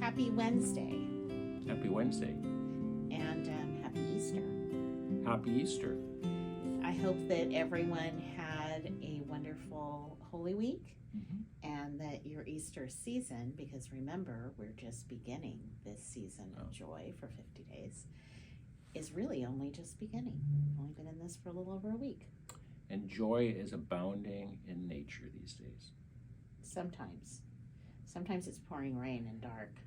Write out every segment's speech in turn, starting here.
Happy Wednesday. Happy Wednesday. And happy Easter. Happy Easter. I hope that everyone had a wonderful Holy Week and that your Easter season, because remember, we're just beginning this season of joy for 50 days, is really only just beginning. We've only been in this for a little over a week. And joy is abounding in nature these days. Sometimes. Sometimes it's pouring rain and dark.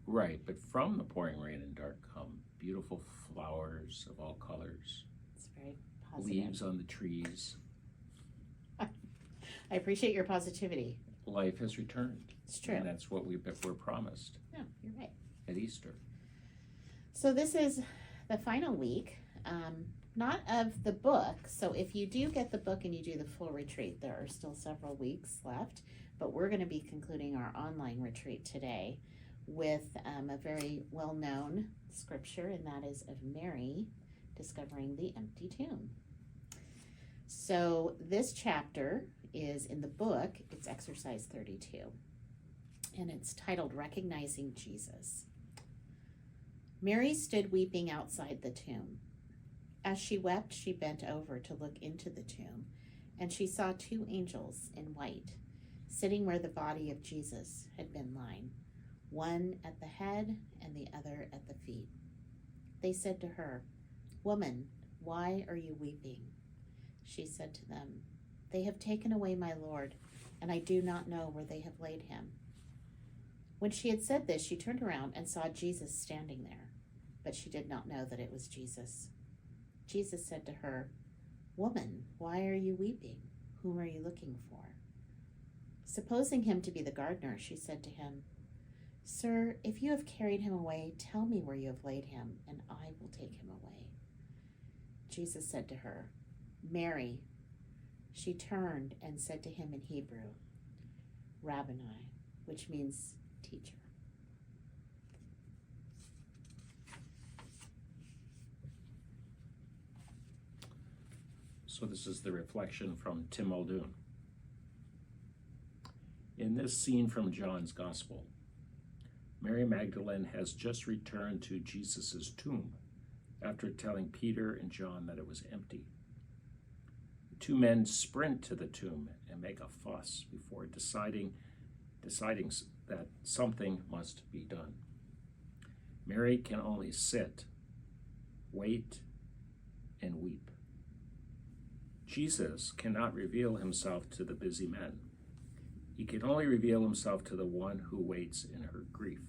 Right, but from the pouring rain and dark come beautiful flowers of all colors. It's very positive. Leaves on the trees. I appreciate your positivity. Life has returned. It's true. And that's what we're promised. No, you're right. At Easter. So this is the final week, not of the book. So if you do get the book and you do the full retreat, there are still several weeks left. But we're going to be concluding our online retreat today with a very well-known scripture, and that is of Mary discovering the empty tomb. So this chapter is in the book. It's exercise 32, and it's titled Recognizing Jesus. Mary stood weeping outside the tomb. As she wept, she bent over to look into the tomb, and she saw two angels in white, sitting where the body of Jesus had been lying, one at the head and the other at the feet. They said to her, "Woman, why are you weeping?" She said to them, "They have taken away my Lord, and I do not know where they have laid him." When she had said this, she turned around and saw Jesus standing there, but she did not know that it was Jesus. Jesus said to her, "Woman, why are you weeping? Whom are you looking for?" Supposing him to be the gardener, she said to him, "Sir, if you have carried him away, tell me where you have laid him, and I will take him away." Jesus said to her, "Mary." She turned and said to him in Hebrew, "Rabboni," which means teacher. So this is the reflection from Tim Muldoon. In this scene from John's Gospel, Mary Magdalene has just returned to Jesus' tomb after telling Peter and John that it was empty. The two men sprint to the tomb and make a fuss before deciding that something must be done. Mary can only sit, wait, and weep. Jesus cannot reveal himself to the busy men. He can only reveal himself to the one who waits in her grief.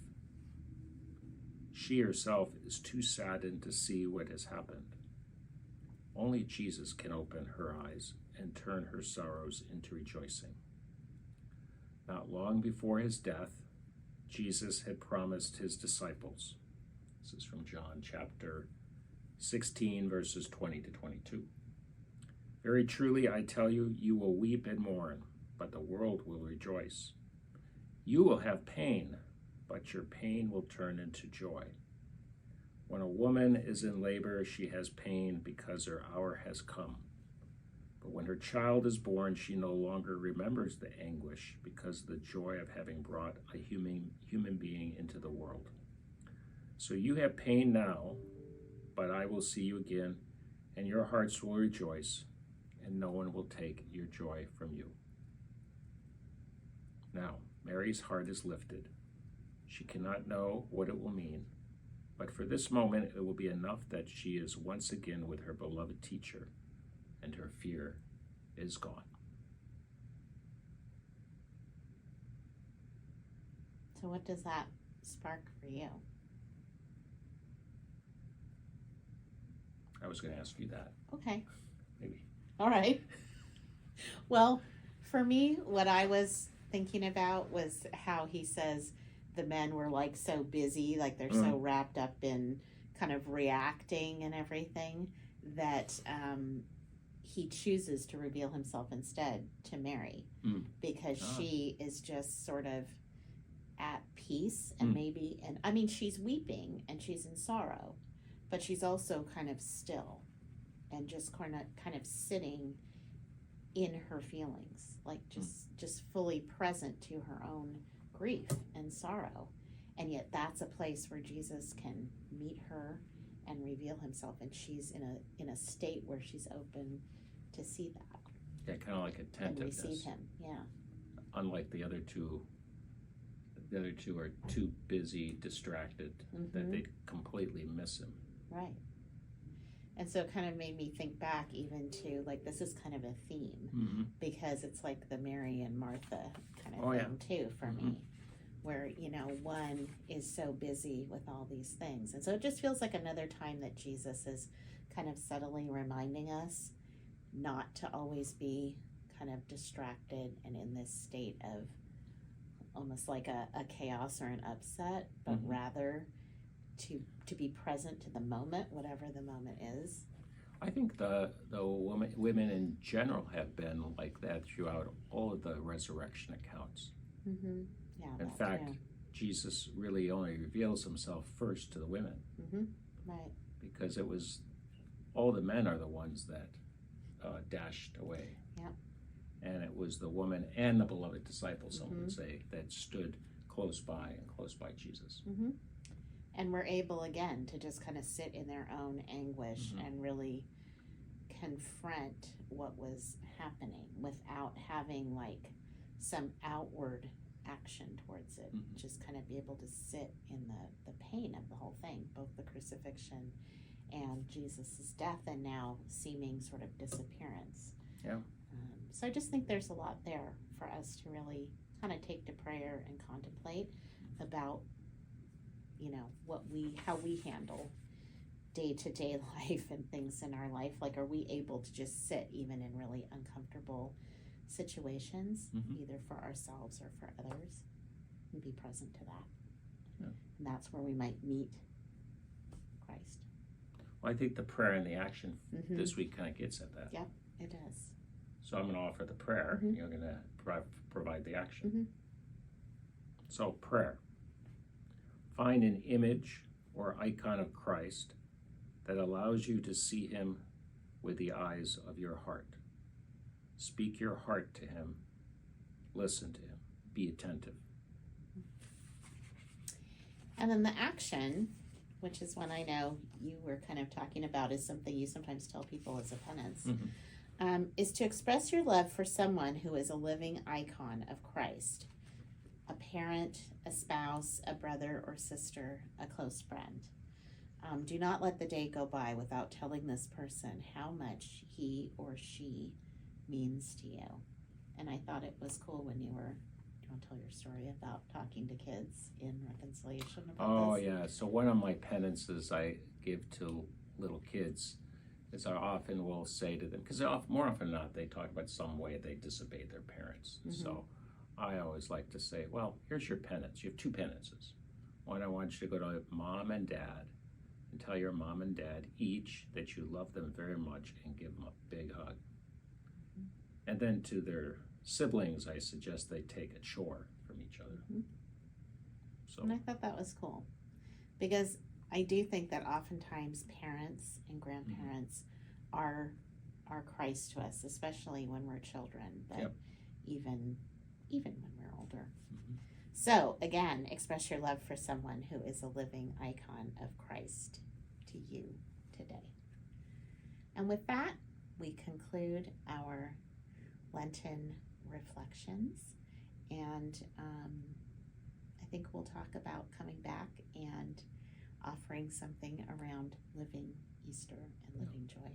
She herself is too saddened to see what has happened. Only Jesus can open her eyes and turn her sorrows into rejoicing. Not long before his death, Jesus had promised his disciples. This is from John chapter 16, verses 20 to 22. "Very truly, I tell you, you will weep and mourn, but the world will rejoice. You will have pain, but your pain will turn into joy. When a woman is in labor, she has pain because her hour has come. But when her child is born, she no longer remembers the anguish because of the joy of having brought a human being into the world. So you have pain now, but I will see you again, and your hearts will rejoice, and no one will take your joy from you." Now, Mary's heart is lifted. She cannot know what it will mean, but for this moment it will be enough that she is once again with her beloved teacher, and her fear is gone. So what does that spark for you? I was going to ask you that. Okay. Maybe. All right. Well, for me, what I was thinking about was how he says the men were like so busy, like they're so wrapped up in kind of reacting and everything, that he chooses to reveal himself instead to Mary because she is just sort of at peace and I mean, she's weeping and she's in sorrow, but she's also kind of still and just kind of sitting in her feelings, like just fully present to her own grief and sorrow. And yet that's a place where Jesus can meet her and reveal himself, and she's in a state where she's open to see that. Yeah, kind of like And attentiveness. receive him, yeah. Unlike the other two are too busy, distracted, that they completely miss him. Right. And so it kind of made me think back even to, like, this is kind of a theme, because it's like the Mary and Martha kind of thing too for me, where, you know, one is so busy with all these things. And so it just feels like another time that Jesus is kind of subtly reminding us not to always be kind of distracted and in this state of almost like a chaos or an upset, but rather to be present to the moment, whatever the moment is. I think the women in general have been like that throughout all of the resurrection accounts. Yeah. In fact, Jesus really only reveals himself first to the women. Right. Because it was all the men are the ones that dashed away. Yeah. And it was the woman and the beloved disciple, some would say, that stood close by Jesus. And we're able again to just kind of sit in their own anguish and really confront what was happening without having like some outward action towards it. Just kind of be able to sit in the pain of the whole thing, both the crucifixion and Jesus's death, and now seeming sort of disappearance. Yeah. So I just think there's a lot there for us to really kind of take to prayer and contemplate about, you know, how we handle day-to-day life and things in our life. Like, are we able to just sit even in really uncomfortable situations, either for ourselves or for others, and be present to that? Yeah. And that's where we might meet Christ. Well, I think the prayer and the action this week kind of gets at that. Yep, it does. So I'm going to offer the prayer. You're going to provide the action. So prayer. Find an image or icon of Christ that allows you to see him with the eyes of your heart. Speak your heart to him. Listen to him. Be attentive. And then the action, which is one I know you were kind of talking about, is something you sometimes tell people as a penance, is to express your love for someone who is a living icon of Christ. A parent, a spouse, a brother or sister, a close friend. Do not let the day go by without telling this person how much he or she means to you. And I thought it was cool when you were, do you want to tell your story about talking to kids in reconciliation about this? Yeah. So one of my penances I give to little kids is I often will say to them, because more often than not, they talk about some way they disobeyed their parents. So I always like to say, well, here's your penance. You have two penances. One, I want you to go to mom and dad and tell your mom and dad each that you love them very much and give them a big hug. And then to their siblings, I suggest they take a chore from each other. So, and I thought that was cool, because I do think that oftentimes parents and grandparents are Christ to us, especially when we're children, but even when we're older. So again, express your love for someone who is a living icon of Christ to you today. And with that, we conclude our Lenten reflections, and I think we'll talk about coming back and offering something around living Easter and living joy.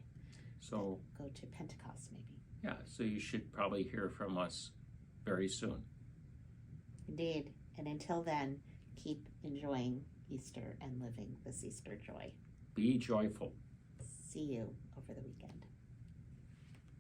So go to Pentecost maybe. Yeah, so you should probably hear from us very soon. Indeed. And until then, keep enjoying Easter and living this Easter joy. Be joyful. See you over the weekend.